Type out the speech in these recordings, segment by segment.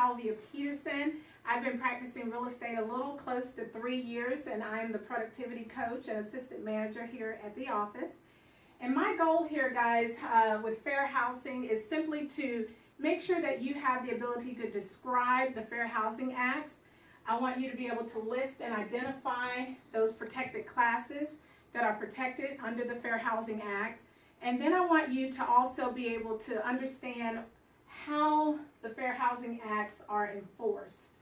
Calvia Peterson. I've been practicing real estate a little close to 3 years, and I'm the productivity coach and assistant manager here at the office. And my goal here, guys, with fair housing is simply to make sure that you have the ability to describe the Fair Housing Acts. I want you to be able to list and identify those protected classes that are protected under the Fair Housing Acts. And then I want you to also be able to understand how the Fair Housing Acts are enforced.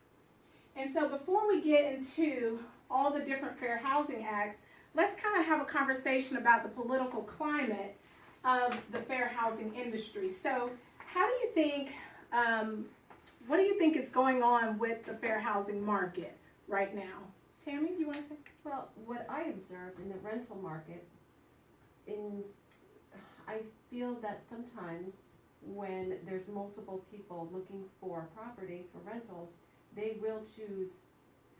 And so before we get into all the different Fair Housing Acts, let's kind of have a conversation about the political climate of the fair housing industry. So how do you think, what do you think is going on with the fair housing market right now? Tammy, you want to take? Well, what I observed in the rental market, I feel that sometimes when there's multiple people looking for property for rentals, they will choose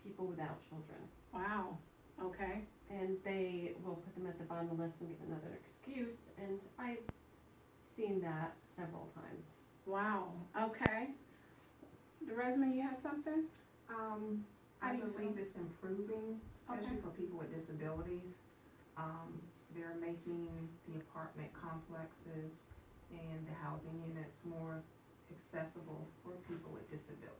people without children. Wow, okay. And they will put them at the bottom of the list and give another excuse, and I've seen that several times. Wow, okay. Desiree, you had something? I believe it's improving, especially for people with disabilities. They're making the apartment complexes and the housing units more accessible for people with disabilities.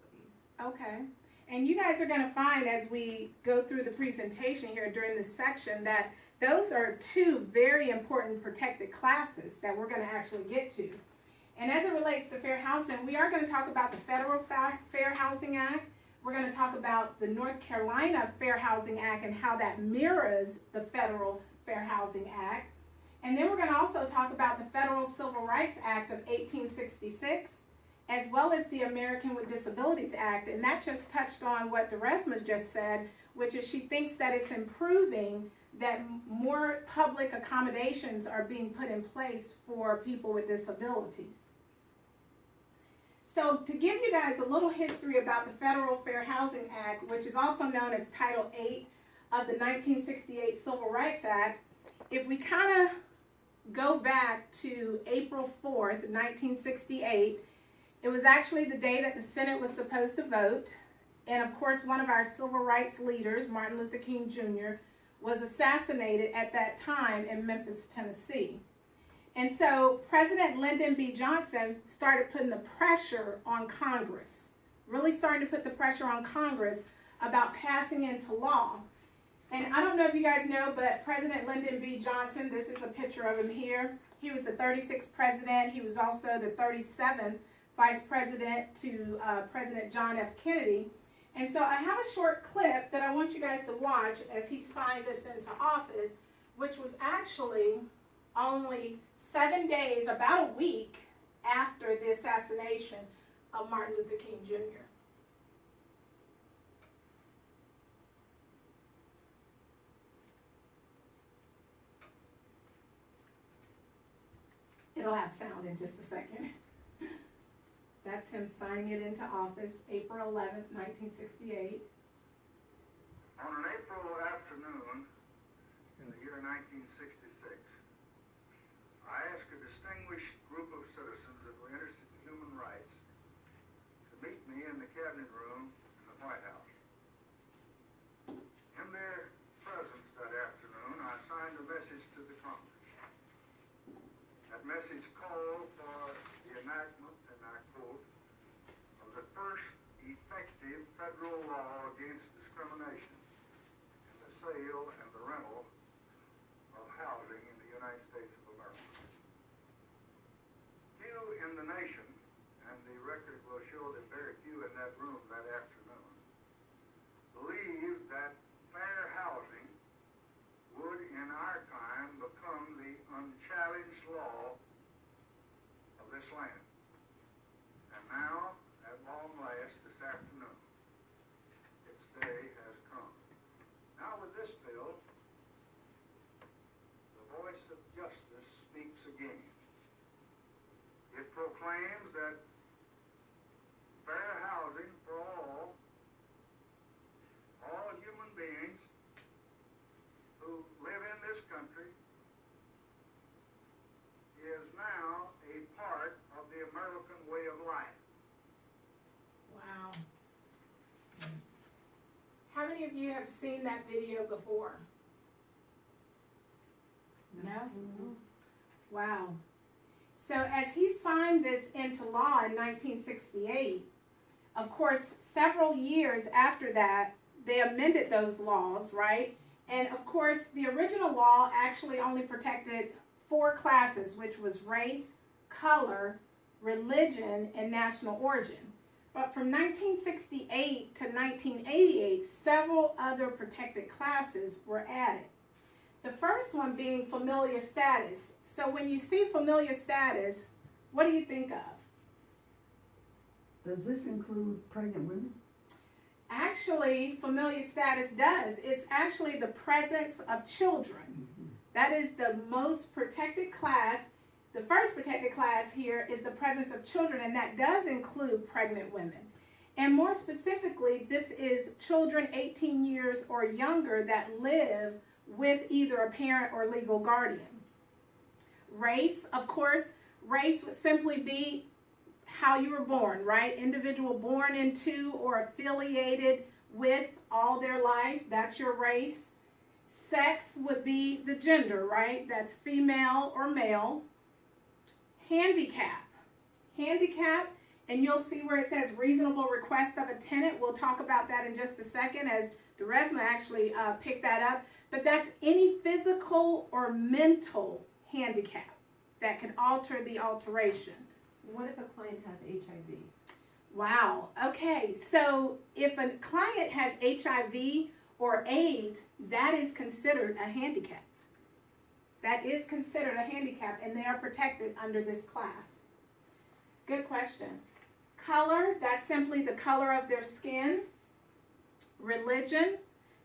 Okay. And you guys are going to find as we go through the presentation here during this section that those are two very important protected classes that we're going to actually get to. And as it relates to fair housing, we are going to talk about the Federal Fair Housing Act. We're going to talk about the North Carolina Fair Housing Act and how that mirrors the Federal Fair Housing Act. And then we're going to also talk about the Federal Civil Rights Act of 1866, as well as the American with Disabilities Act. And that just touched on what Desiree just said, which is she thinks that it's improving, that more public accommodations are being put in place for people with disabilities. So to give you guys a little history about the Federal Fair Housing Act, which is also known as Title 8 of the 1968 Civil Rights Act, if we kind of go back to April 4th, 1968, it was actually the day that the Senate was supposed to vote. And of course, one of our civil rights leaders, Martin Luther King Jr., was assassinated at that time in Memphis, Tennessee. And so President Lyndon B. Johnson started putting the pressure on Congress, really starting to put the pressure on Congress about passing into law. And I don't know if you guys know, but President Lyndon B. Johnson, this is a picture of him here. He was the 36th president. He was also the 37th vice president to President John F. Kennedy. And so I have a short clip that I want you guys to watch as he signed this into office, which was actually only 7 days, about a week after the assassination of Martin Luther King Jr. It'll have sound in just a second. That's him signing it into office, April 11th, 1968. On an April afternoon in the year 1966, I asked a distinguished group of citizens that were interested in human rights to meet me in the cabinet room in the White House. In their presence that afternoon, I signed a message to the Congress. That message called for the enactment, and I quote, of the first effective federal law against discrimination in the sale and the rental of housing in the United States of America. Few in the nation, and the record will show that very few in that room that afternoon, believed that fair housing would in our time become the unchallenged law of this land. And now, at long last, this afternoon, its day has come. Now with this bill, the voice of justice speaks again. It proclaims that fair housing for all human beings who live in this country is now a part of the American way of life. Wow. many of you have seen that video before? No? Wow. So as he signed this into law in 1968, of course, several years after that, they amended those laws, right? And of course, the original law actually only protected 4 classes, which was race, color, religion, and national origin. But from 1968 to 1988, several other protected classes were added. The first one being familial status. So when you see familial status, what do you think of? Does this include pregnant women? Actually, familial status does. It's actually the presence of children. That is the most protected class. The first protected class here is the presence of children, and that does include pregnant women. And more specifically, this is children 18 years or younger that live with either a parent or legal guardian. Race, of course, race would simply be how you were born, right? Individual born into or affiliated with all their life, that's your race. Sex would be the gender, right? That's female or male. Handicap, and you'll see where it says reasonable request of a tenant. We'll talk about that in just a second as DeResma actually picked that up. But that's any physical or mental handicap that can alter the alteration. What if a client has HIV? Wow. Okay. So if a client has HIV or AIDS, that is considered a handicap. That is considered a handicap, and they are protected under this class. Good question. Color, that's simply the color of their skin. Religion,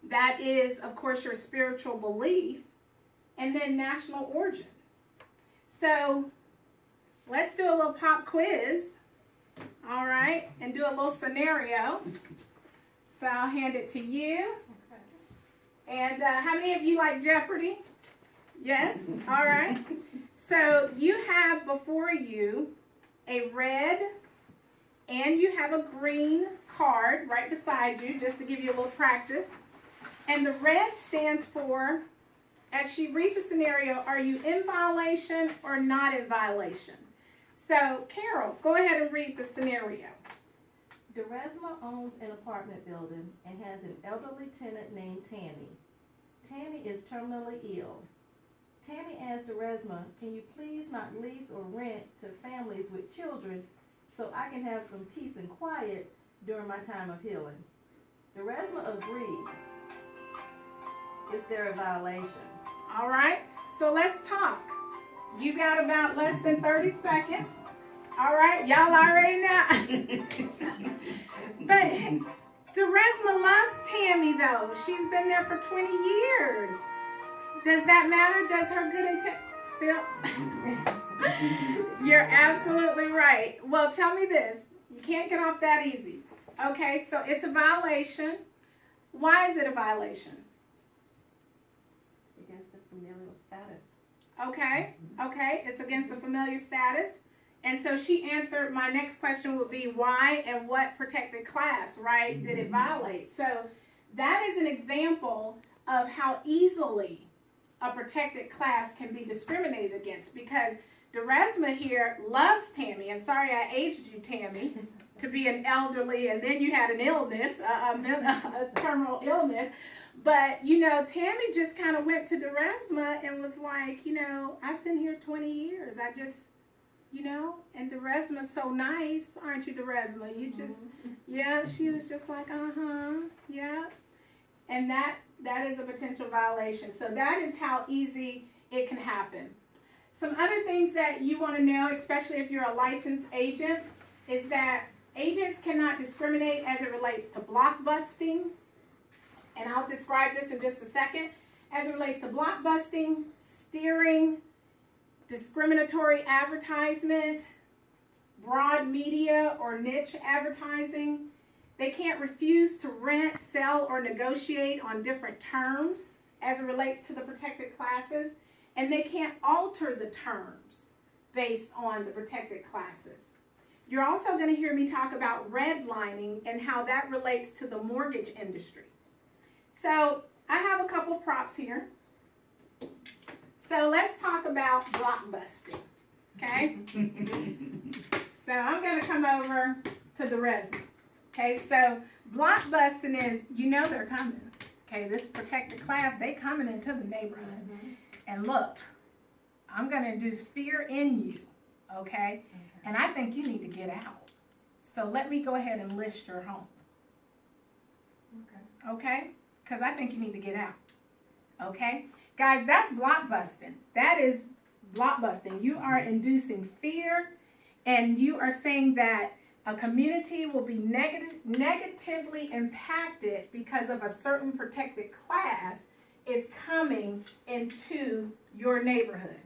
that is, of course, your spiritual belief. And then national origin. So let's do a little pop quiz, all right, and do a little scenario. So I'll hand it to you. And how many of you like Jeopardy? Yes? All right. So you have before you a red and you have a green card right beside you, just to give you a little practice. And the red stands for, as she reads the scenario, are you in violation or not in violation? So, Carol, go ahead and read the scenario. DeResma owns an apartment building and has an elderly tenant named Tammy. Tammy is terminally ill. Tammy asks DeResma, can you please not lease or rent to families with children so I can have some peace and quiet during my time of healing? DeResma agrees. Is there a violation? All right, so let's talk. You got about less than 30 seconds. All right, y'all already know. But DeResma loves Tammy, though. She's been there for 20 years. Does that matter? Does her good intent still? You're absolutely right. Well, tell me this. You can't get off that easy. Okay, so it's a violation. Why is it a violation? It's against the familial status. Okay, it's against the familiar status. And so she answered, my next question would be why and what protected class, right, did it violate? So that is an example of how easily a protected class can be discriminated against, because DeResma here loves Tammy, and sorry I aged you, Tammy, to be an elderly, and then you had an illness, a terminal illness. But, you know, Tammy just kind of went to DeResma and was like, you know, I've been here 20 years. I just, you know, and DeResma's so nice, aren't you, DeResma? You just, yeah, she was just like, yeah. And that is a potential violation. So that is how easy it can happen. Some other things that you want to know, especially if you're a licensed agent, is that agents cannot discriminate as it relates to blockbusting. And I'll describe this in just a second. As it relates to blockbusting, steering, discriminatory advertisement, broad media or niche advertising. They can't refuse to rent, sell, or negotiate on different terms as it relates to the protected classes. And they can't alter the terms based on the protected classes. You're also going to hear me talk about redlining and how that relates to the mortgage industry. So I have a couple props here. So let's talk about blockbusting, okay? So I'm gonna come over to the resume. Okay, so blockbusting is, you know they're coming. Okay, this protected class, they coming into the neighborhood. And look, I'm gonna induce fear in you, okay? And I think you need to get out. So let me go ahead and list your home. Okay? Because I think you need to get out. Okay? Guys, that's blockbusting. That is blockbusting. You are inducing fear, and you are saying that a community will be negatively impacted because of a certain protected class is coming into your neighborhood.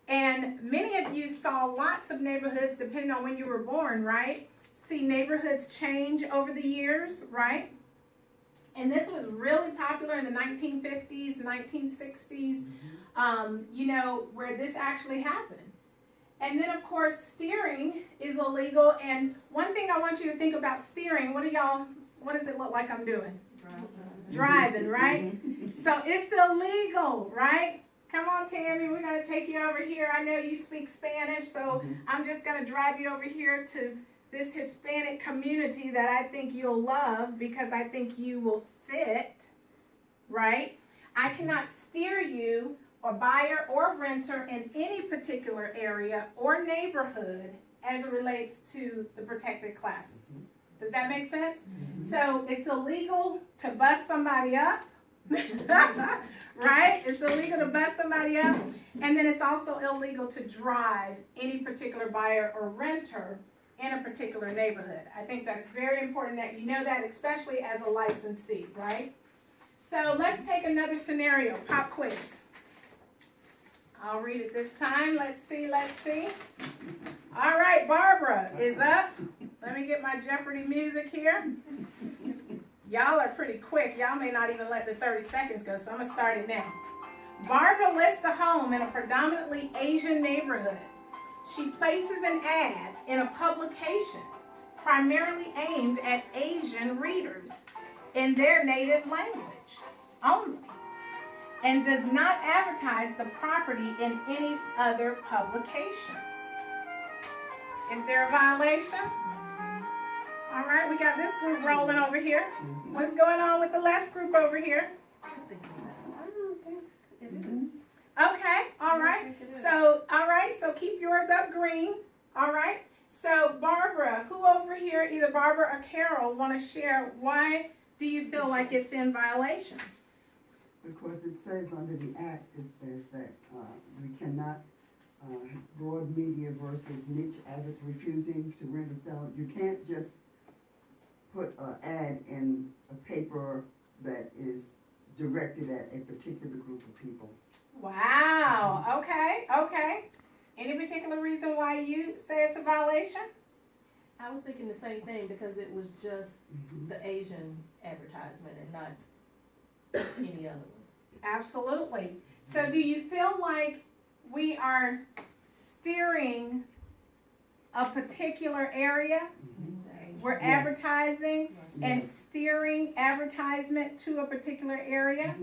And many of you saw lots of neighborhoods, depending on when you were born, right? See neighborhoods change over the years, right? And this was really popular in the 1950s, 1960s, you know, where this actually happened. And then, of course, steering is illegal. And one thing I want you to think about steering, what does it look like I'm doing? Driving, right? So it's illegal, right? Come on, Tammy, we're going to take you over here. I know you speak Spanish, so I'm just going to drive you over here to this Hispanic community that I think you'll love because I think you will fit, right? I cannot steer you or buyer or renter in any particular area or neighborhood as it relates to the protected classes. Does that make sense? So it's illegal to bust somebody up, right? It's illegal to bust somebody up, and then it's also illegal to drive any particular buyer or renter in a particular neighborhood. I think that's very important that you know that, especially as a licensee, right? So let's take another scenario, pop quiz. I'll read it this time. Let's see. All right, Barbara is up. Let me get my Jeopardy music here. Y'all are pretty quick. Y'all may not even let the 30 seconds go, so I'm going to start it now. Barbara lists a home in a predominantly Asian neighborhood. She places an ad in a publication primarily aimed at Asian readers in their native language only, and does not advertise the property in any other publications. Is there a violation? All right, we got this group rolling over here. What's going on with the left group over here? I don't think it is. Okay, all right. So keep yours up green. All right. So Barbara, who over here, either Barbara or Carol, want to share why do you feel like it's in violation? Because it says under the act, it says that we cannot, broad media versus niche refusing to rent or sell. You can't just put an ad in a paper that is directed at a particular group of people. Wow. Okay. Any particular reason why you say it's a violation? I was thinking the same thing because it was just the Asian advertisement and not any other ones. Absolutely. So do you feel like we are steering a particular area? We're advertising and steering advertisement to a particular area?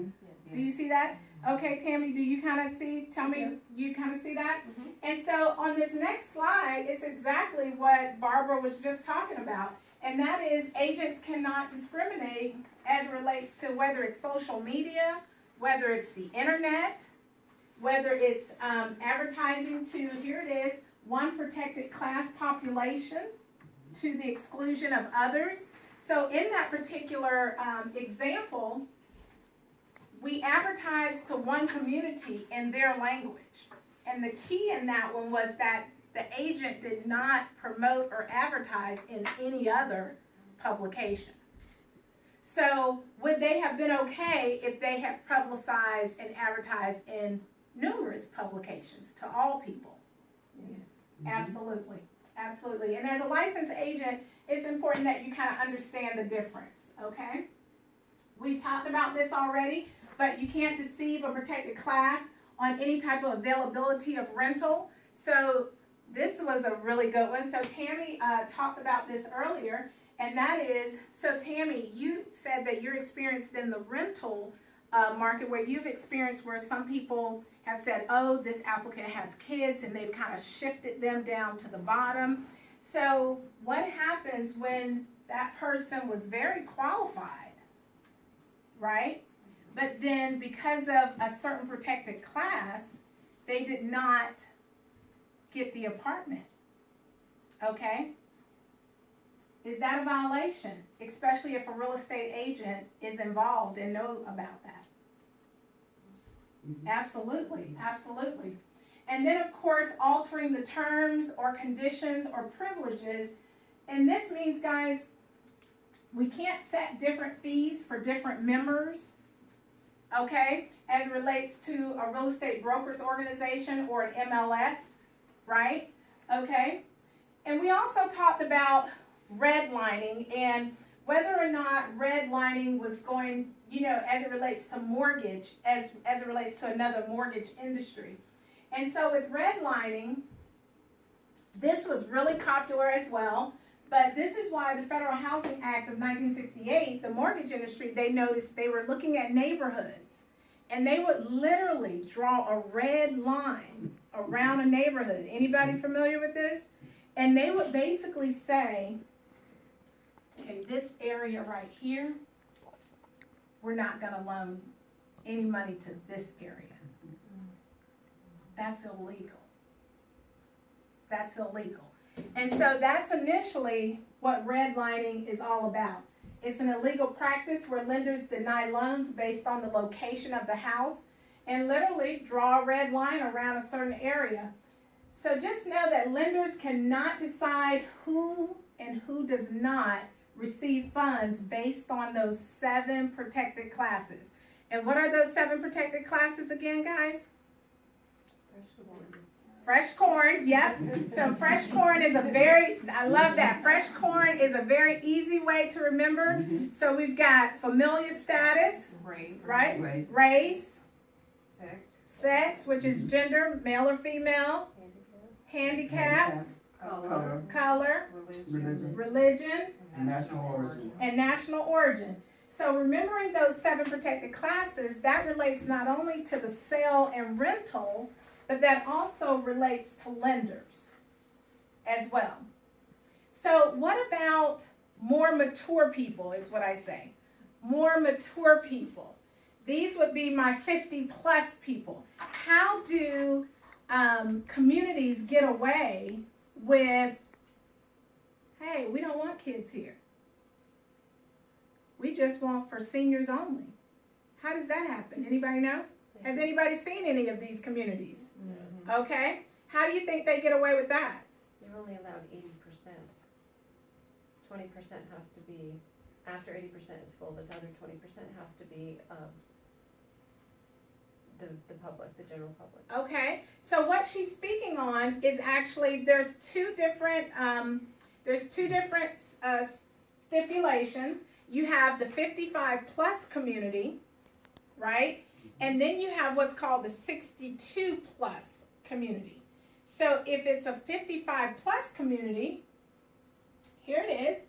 Do you see that? Okay, Tammy, do you kind of see, tell me, you kind of see that? And so on this next slide, it's exactly what Barbara was just talking about. And that is agents cannot discriminate as it relates to whether it's social media, whether it's the internet, whether it's advertising to, here it is, one protected class population to the exclusion of others. So in that particular example, we advertised to one community in their language. And the key in that one was that the agent did not promote or advertise in any other publication. So would they have been okay if they had publicized and advertised in numerous publications to all people? Yes. Absolutely. Absolutely. And as a licensed agent, it's important that you kind of understand the difference, okay? We've talked about this already, but you can't deceive a protected class on any type of availability of rental. So this was a really good one. So Tammy talked about this earlier, And that is, so Tammy, you said that you're experienced in the rental market where you've experienced where some people have said, oh, this applicant has kids, and they've kind of shifted them down to the bottom. So what happens when that person was very qualified, right? But then because of a certain protected class, they did not get the apartment, okay? Is that a violation, especially if a real estate agent is involved and know about that? Absolutely, absolutely. And then, of course, altering the terms or conditions or privileges. And this means, guys, we can't set different fees for different members, okay, as it relates to a real estate brokers organization or an MLS, right? Okay. And we also talked about redlining and whether or not redlining was going, you know, as it relates to mortgage, as it relates to another mortgage industry. And so with redlining, this was really popular as well, but this is why the Federal Housing Act of 1968, the mortgage industry, they noticed they were looking at neighborhoods, and they would literally draw a red line around a neighborhood. Anybody familiar with this? And they would basically say, okay, this area right here, we're not going to loan any money to this area. That's illegal. That's illegal. And so that's initially what redlining is all about. It's an illegal practice where lenders deny loans based on the location of the house and literally draw a red line around a certain area. So just know that lenders cannot decide who and who does not receive funds based on those 7 protected classes. And what are those 7 protected classes again, guys? Fresh corn, yep. So fresh corn is I love that. Fresh corn is a very easy way to remember. So we've got familial status, right? Race, sex, which is gender, male or female, handicap, color, religion, And national origin. and national origin. So remembering those 7 protected classes, that relates not only to the sale and rental, but that also relates to lenders as well. So what about more mature people is what I say. More mature people. These would be my 50 plus people. How do communities get away with, hey, we don't want kids here. We just want for seniors only. How does that happen? Anybody know? Has anybody seen any of these communities? Okay. How do you think they get away with that? You're only allowed 80%. 20% has to be, after 80% is full, the other 20% has to be the public, the general public. Okay. So what she's speaking on is actually there's two different stipulations. You have the 55 plus community, right? And then you have what's called the 62 plus community. So if it's a 55 plus community, here it is,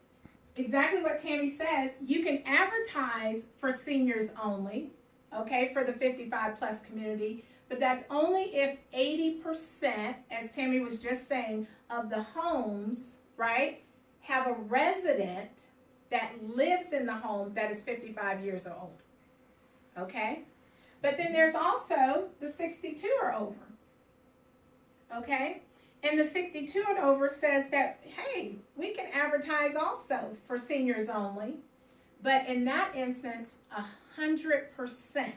exactly what Tammy says, you can advertise for seniors only, okay, for the 55 plus community, but that's only if 80%, as Tammy was just saying, of the homes, right, have a resident that lives in the home that is 55 years or older, okay? But then there's also the 62 or over. Okay? And the 62 and over says that, hey, we can advertise also for seniors only. But in that instance, 100%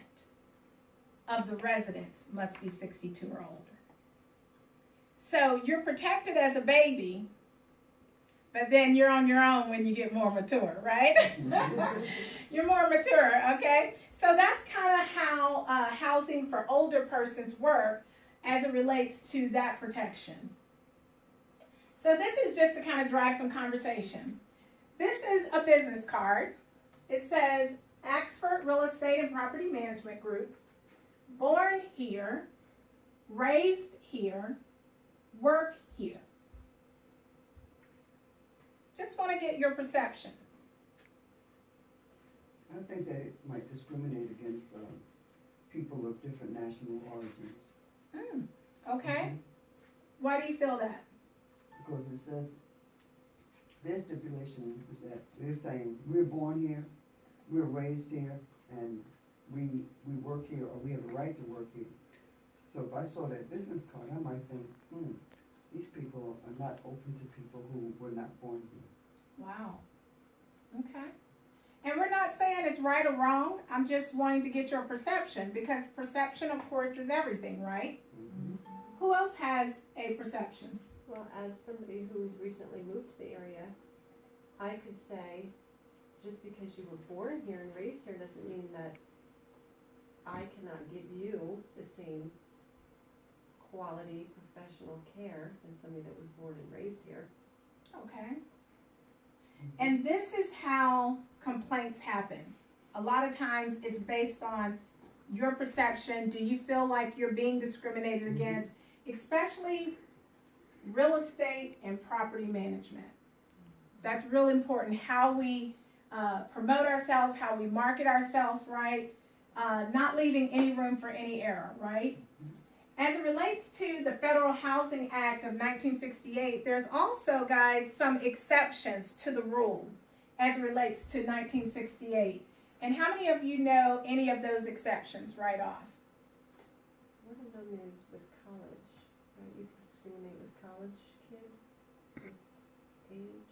of the residents must be 62 or older. So you're protected as a baby, but then you're on your own when you get more mature, right? You're more mature, okay? So that's kind of how housing for older persons work as it relates to that protection. So this is just to kind of drive some conversation. This is a business card. It says Axford Real Estate and Property Management Group, born here, raised here, work here. Just wanna get your perception. I think that it might discriminate against, people of different national origins. Okay, why do you feel that? Because it says, their stipulation is that they're saying, we're born here, we're raised here, and we work here, or we have a right to work here. So if I saw that business card, I might think, these people are not open to people who were not born here. Wow. Okay. And we're not saying it's right or wrong, I'm just wanting to get your perception, because perception, of course, is everything, right? Who else has a perception? Well, as somebody who's recently moved to the area, I could say, just because you were born here and raised here doesn't mean that I cannot give you the same quality professional care than somebody that was born and raised here. Okay. And this is how complaints happen. A lot of times it's based on your perception. Do you feel like you're being discriminated against? Especially real estate and property management. That's real important, how we promote ourselves, how we market ourselves, right? Not leaving any room for any error, right? As it relates to the Federal Housing Act of 1968, there's also, guys, some exceptions to the rule as it relates to 1968. And how many of you know any of those exceptions right off? One of them is with college, right? You can discriminate with college kids, with age.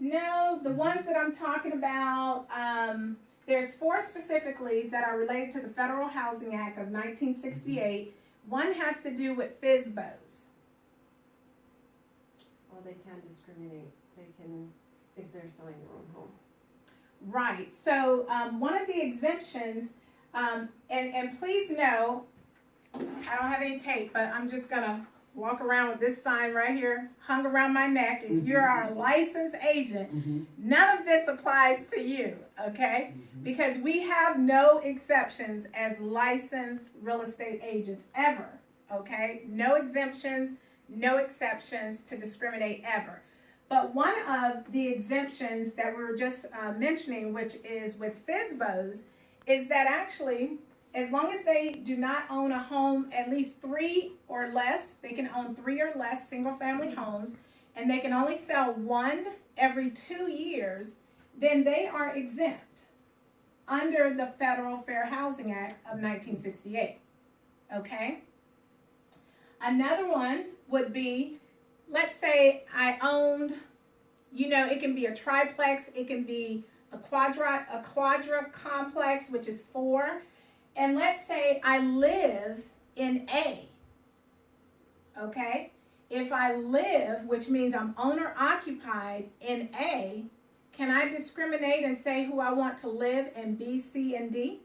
No, the ones that I'm talking about, there's 4 specifically that are related to the Federal Housing Act of 1968. One has to do with FSBOs. Well, they can discriminate. They can, if they're selling their own home. Right, so one of the exemptions, and please know, I don't have any tape, but I'm just gonna walk around with this sign right here, hung around my neck. If you're a licensed agent, none of this applies to you, okay? Because we have no exceptions as licensed real estate agents ever, okay? No exemptions, no exceptions to discriminate ever. But one of the exemptions that we were just mentioning, which is with FSBOs, is that actually, as long as they do not own a home at least 3 or less, they can own 3 or less single-family homes, and they can only sell 1 every 2 years, then they are exempt under the Federal Fair Housing Act of 1968, okay? Another one would be, let's say I owned, it can be a triplex, it can be a quadra complex, which is 4, and let's say I live in A, okay? If I live, which means I'm owner occupied in A, can I discriminate and say who I want to live in B, C, and D?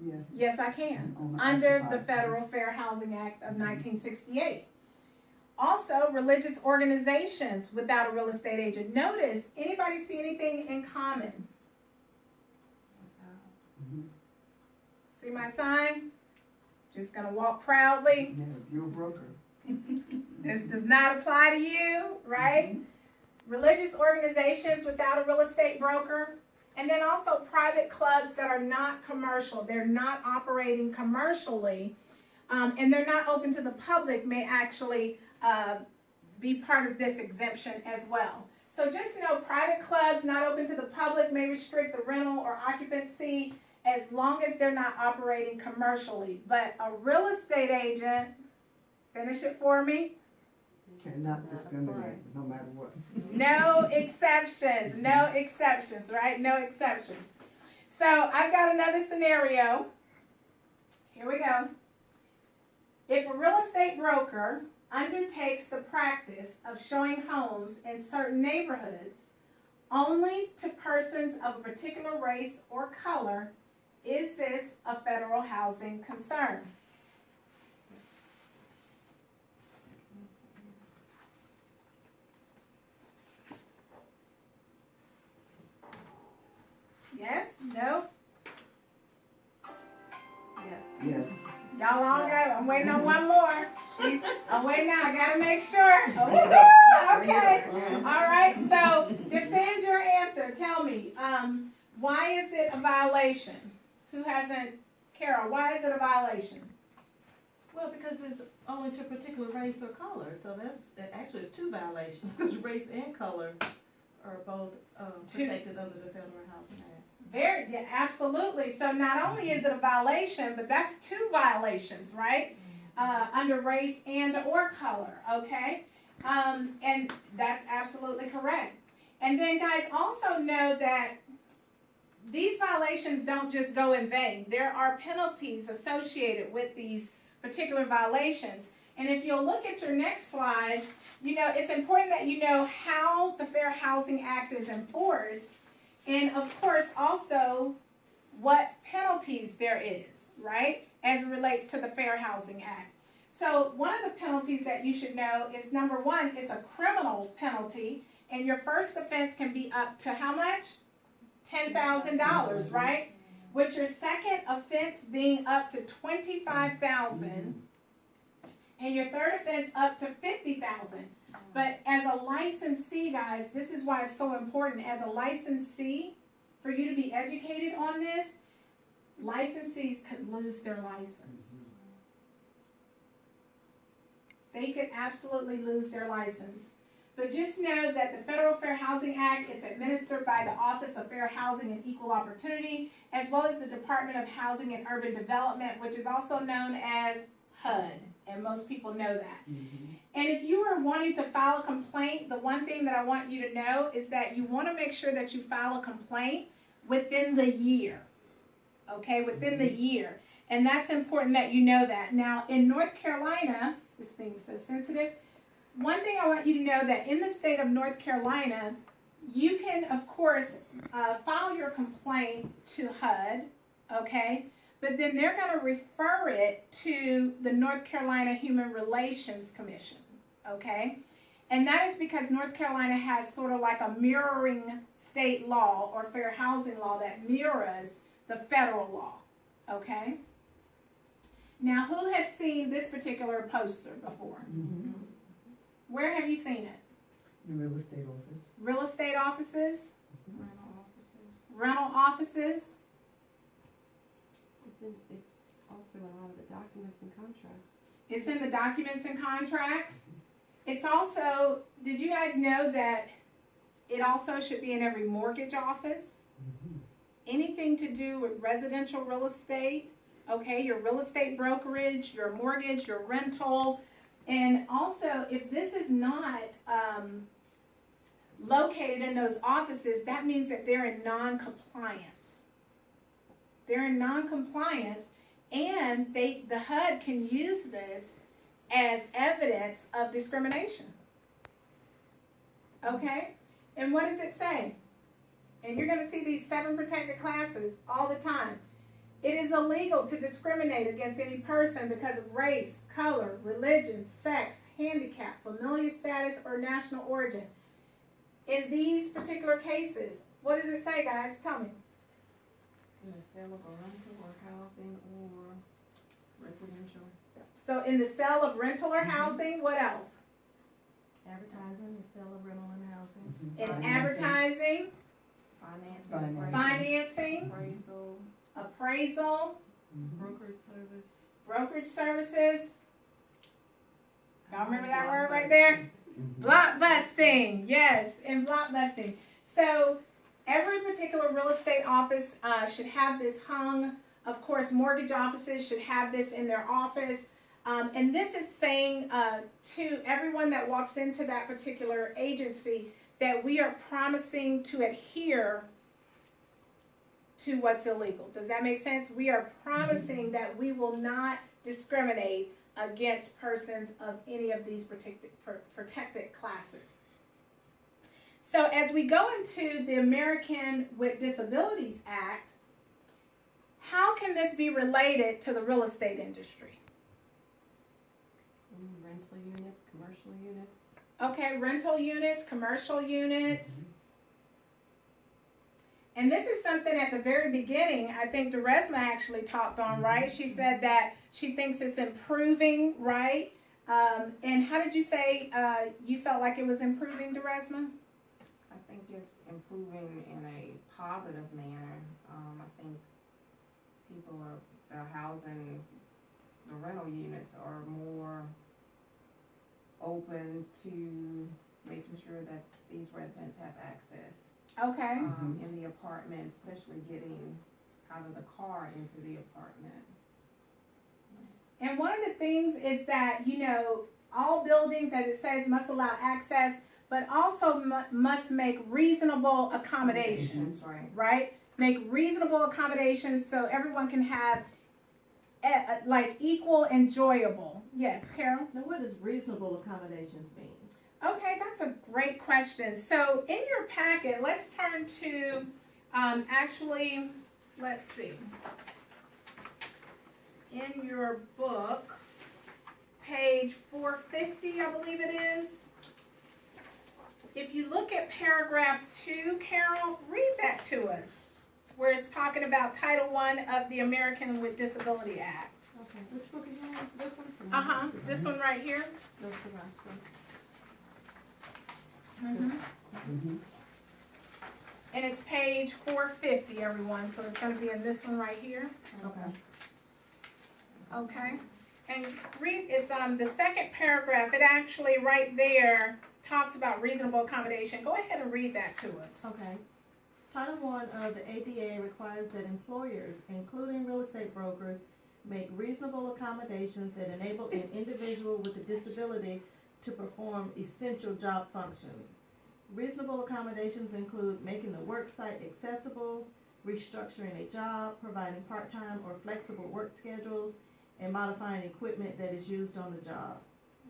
Yes. Yes, I can, Owner under occupied. the Federal Fair Housing Act of 1968. Also, religious organizations without a real estate agent. Notice, anybody see anything in common? See my sign? Just gonna walk proudly. Yeah, you're a broker. This does not apply to you, right? Religious organizations without a real estate broker. And then also private clubs that are not commercial. They're not operating commercially. And they're not open to the public may actually be part of this exemption as well. So just know private clubs not open to the public may restrict the rental or occupancy as long as they're not operating commercially. But a real estate agent, finish it for me. Cannot discriminate, no matter what. No exceptions, no exceptions, right? No exceptions. So I've got another scenario. Here we go. If a real estate broker undertakes the practice of showing homes in certain neighborhoods only to persons of a particular race or color, is this a federal housing concern? Yes? No? Yes. Yes. Y'all all go. I'm waiting on one more. Oh, wait now, I gotta make sure. Oh, okay. All right, so defend your answer. Tell me, why is it a violation? Who hasn't, Carol, why is it a violation? Well, because it's only to a particular race or color, so actually it's two violations, because race and color are both, protected under the Federal Housing Act. Yeah, absolutely. So not only is it a violation, but that's two violations, right? Under race and or color, okay? And that's absolutely correct. And then guys also know that these violations don't just go in vain. There are penalties associated with these particular violations. And if you'll look at your next slide, you know, it's important that you know how the Fair Housing Act is enforced, and of course also what penalties there is, right, as it relates to the Fair Housing Act. So one of the penalties that you should know is, number one, it's a criminal penalty, and your first offense can be up to how much? $10,000, right? With your second offense being up to $25,000, and your third offense up to $50,000. But as a licensee, guys, this is why it's so important. As a licensee, for you to be educated on this, licensees could lose their license. They could absolutely lose their license. But just know that the Federal Fair Housing Act is administered by the Office of Fair Housing and Equal Opportunity, as well as the Department of Housing and Urban Development, which is also known as HUD, and most people know that. And if you are wanting to file a complaint, the one thing that I want you to know is that you want to make sure that you file a complaint within the year, okay, within the year. And that's important that you know that. Now, in North Carolina, this thing is so sensitive, one thing I want you to know that in the state of North Carolina, you can, of course, file your complaint to HUD, okay? But then they're going to refer it to the North Carolina Human Relations Commission, okay? And that is because North Carolina has sort of like a mirroring state law or fair housing law that mirrors the federal law, okay? Now, who has seen this particular poster before? Where have you seen it? The real estate office. Real estate offices? Rental offices. Rental offices? It's also in a lot of the documents and contracts. It's in the documents and contracts. It's also, did you guys know that it also should be in every mortgage office? Anything to do with residential real estate, okay, your real estate brokerage, your mortgage, your rental. And also, if this is not located in those offices, that means that they're in non-compliance. They're in non-compliance, and the HUD can use this as evidence of discrimination. Okay? And what does it say? And you're going to see these 7 protected classes all the time. It is illegal to discriminate against any person because of race, color, religion, sex, handicap, familial status, or national origin. In these particular cases, what does it say, guys? Tell me. In the sale of a rental or housing or residential. So in the sale of rental or housing, what else? Advertising, the sale of rental and housing. In advertising, financing, appraisal, Brokerage service. brokerage services. Y'all remember that word right there? Blockbusting, yes, and blockbusting. So every particular real estate office should have this hung. Of course, mortgage offices should have this in their office. And this is saying to everyone that walks into that particular agency that we are promising to adhere to what's illegal. Does that make sense? We are promising that we will not discriminate against persons of any of these protected classes. So as we go into the American with Disabilities Act, how can this be related to the real estate industry? Rental units, commercial units. Okay, rental units, commercial units. And this is something at the very beginning, I think Deresma actually talked on, right? She said that she thinks it's improving, right? And how did you say, you felt like it was improving, Deresma? I think it's improving in a positive manner. I think people the housing, the rental units are more open to making sure that these residents have access. Okay. In the apartment, especially getting out of the car into the apartment. And one of the things is that, you know, all buildings, as it says, must allow access, but also must make reasonable accommodations, Right. right? Make reasonable accommodations so everyone can have like equal enjoyable. Yes, Carol? Now, what does reasonable accommodations mean? Okay, that's a great question. So in your packet, let's turn to, actually, let's see. In your book, page 450, I believe it is. If you look at paragraph 2, Carol, read that to us, where it's talking about Title I of the American with Disability Act. Okay, which book again? This one? Uh-huh, this one right here. That's the last one. And it's page 450, everyone, so it's gonna be in this one right here. Okay. Okay, and read, it's the second paragraph, it actually right there talks about reasonable accommodation. Go ahead and read that to us. Okay. Title I of the ADA requires that employers, including real estate brokers, make reasonable accommodations that enable an individual with a disability to perform essential job functions. Reasonable accommodations include making the work site accessible, restructuring a job, providing part-time or flexible work schedules, and modifying equipment that is used on the job.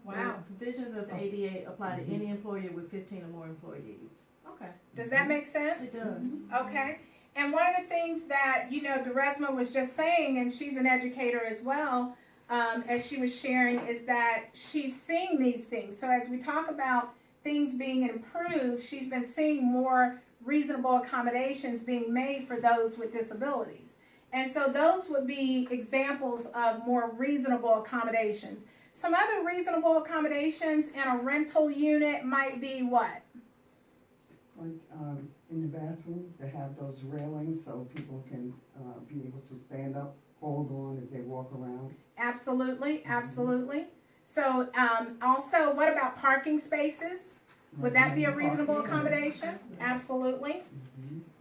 Wow, The provisions of the ADA apply to any employer with 15 or more employees. Okay. does that make sense? It does. Okay, and one of the things that, you know, Deresma was just saying, and she's an educator as well, as she was sharing, is that she's seeing these things. So as we talk about things being improved, she's been seeing more reasonable accommodations being made for those with disabilities. And so those would be examples of more reasonable accommodations. Some other reasonable accommodations in a rental unit might be what? Like, in the bathroom, to have those railings so people can, be able to stand up, hold on as they walk around. Absolutely, absolutely. So, also, what about parking spaces? Would that be a reasonable accommodation? Absolutely.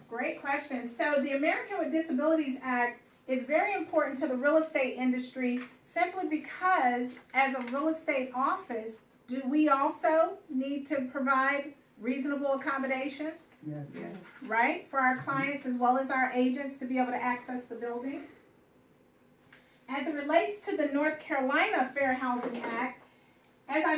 Great question. So the American with Disabilities Act is very important to the real estate industry simply because as a real estate office, do we also need to provide reasonable accommodations, Yes. right? For our clients as well as our agents to be able to access the building. As it relates to the North Carolina Fair Housing Act, as I